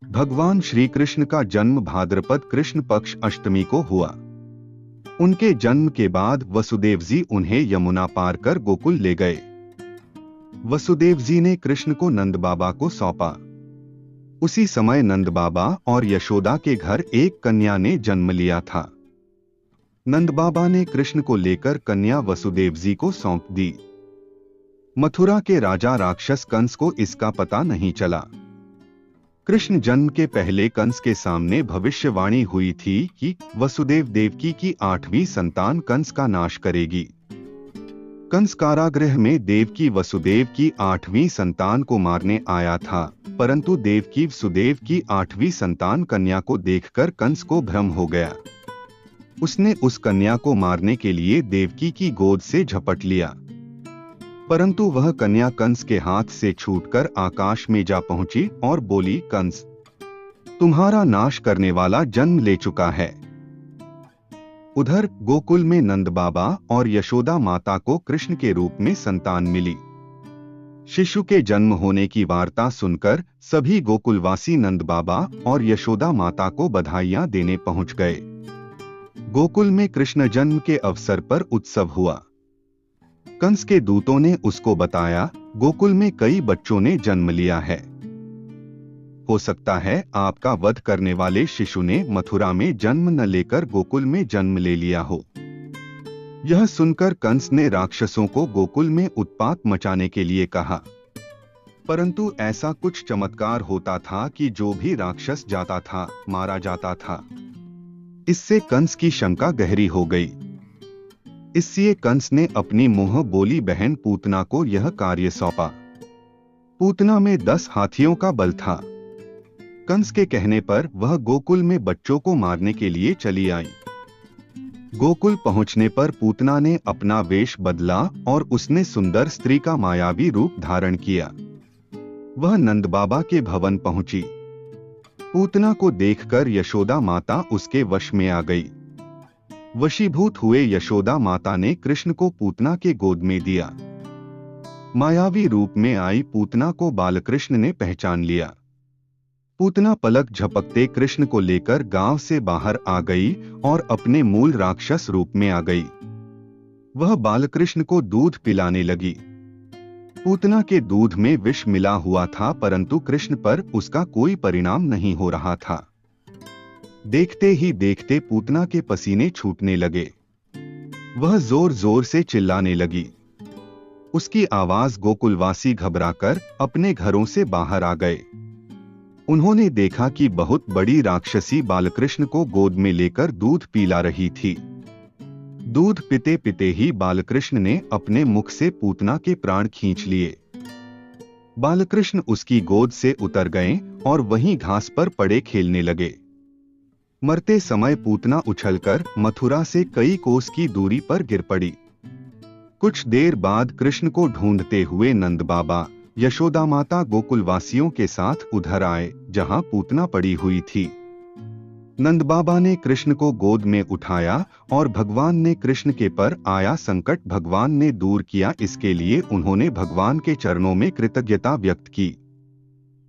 भगवान श्री कृष्ण का जन्म भाद्रपद कृष्ण पक्ष अष्टमी को हुआ। उनके जन्म के बाद वसुदेव जी उन्हें यमुना पार कर गोकुल ले गए। वसुदेव जी ने कृष्ण को नंद बाबा को सौंपा। उसी समय नंद बाबा और यशोदा के घर एक कन्या ने जन्म लिया था। नंद बाबा ने कृष्ण को लेकर कन्या वसुदेव जी को सौंप दी। मथुरा के राजा राक्षस कंस को इसका पता नहीं चला। कृष्ण जन्म के पहले कंस के सामने भविष्यवाणी हुई थी कि वसुदेव देवकी की 8वीं संतान कंस का नाश करेगी। कंस कारागृह में देवकी वसुदेव की 8वीं संतान को मारने आया था, परंतु देवकी वसुदेव की 8वीं संतान कन्या को देखकर कंस को भ्रम हो गया। उसने उस कन्या को मारने के लिए देवकी की गोद से झपट लिया, परंतु वह कन्या कंस के हाथ से छूटकर आकाश में जा पहुंची और बोली, कंस, तुम्हारा नाश करने वाला जन्म ले चुका है। उधर गोकुल में नंद बाबा और यशोदा माता को कृष्ण के रूप में संतान मिली। शिशु के जन्म होने की वार्ता सुनकर सभी गोकुलवासी नंद बाबा और यशोदा माता को बधाइयां देने पहुंच गए। गोकुल में कृष्ण जन्म के अवसर पर उत्सव हुआ। कंस के दूतों ने उसको बताया, गोकुल में कई बच्चों ने जन्म लिया है। हो सकता है आपका वध करने वाले शिशु ने मथुरा में जन्म न लेकर गोकुल में जन्म ले लिया हो। यह सुनकर कंस ने राक्षसों को गोकुल में उत्पात मचाने के लिए कहा, परंतु ऐसा कुछ चमत्कार होता था कि जो भी राक्षस जाता था मारा जाता था। इससे कंस की शंका गहरी हो गई। इसलिए कंस ने अपनी मुंह बोली बहन पूतना को यह कार्य सौंपा। पूतना में 10 हाथियों का बल था। कंस के कहने पर वह गोकुल में बच्चों को मारने के लिए चली आई। गोकुल पहुंचने पर पूतना ने अपना वेश बदला और उसने सुंदर स्त्री का मायावी रूप धारण किया। वह नंद बाबा के भवन पहुंची। पूतना को देखकर यशोदा माता उसके वश में आ गई। वशीभूत हुए यशोदा माता ने कृष्ण को पूतना के गोद में दिया। मायावी रूप में आई पूतना को बालकृष्ण ने पहचान लिया। पूतना पलक झपकते कृष्ण को लेकर गांव से बाहर आ गई और अपने मूल राक्षस रूप में आ गई। वह बालकृष्ण को दूध पिलाने लगी। पूतना के दूध में विष मिला हुआ था, परंतु कृष्ण पर उसका कोई परिणाम नहीं हो रहा था। देखते ही देखते पूतना के पसीने छूटने लगे। वह जोर जोर से चिल्लाने लगी। उसकी आवाज गोकुलवासी घबराकर अपने घरों से बाहर आ गए। उन्होंने देखा कि बहुत बड़ी राक्षसी बालकृष्ण को गोद में लेकर दूध पिला रही थी। दूध पीते पीते ही बालकृष्ण ने अपने मुख से पूतना के प्राण खींच लिए। बालकृष्ण उसकी गोद से उतर गए और वहीं घास पर पड़े खेलने लगे। मरते समय पूतना उछलकर मथुरा से कई कोस की दूरी पर गिर पड़ी। कुछ देर बाद कृष्ण को ढूंढते हुए नंद बाबा, यशोदा माता गोकुलवासियों के साथ उधर आए जहां पूतना पड़ी हुई थी। नंद बाबा ने कृष्ण को गोद में उठाया और भगवान ने कृष्ण के पर आया संकट भगवान ने दूर किया। इसके लिए उन्होंने भगवान के चरणों में कृतज्ञता व्यक्त की।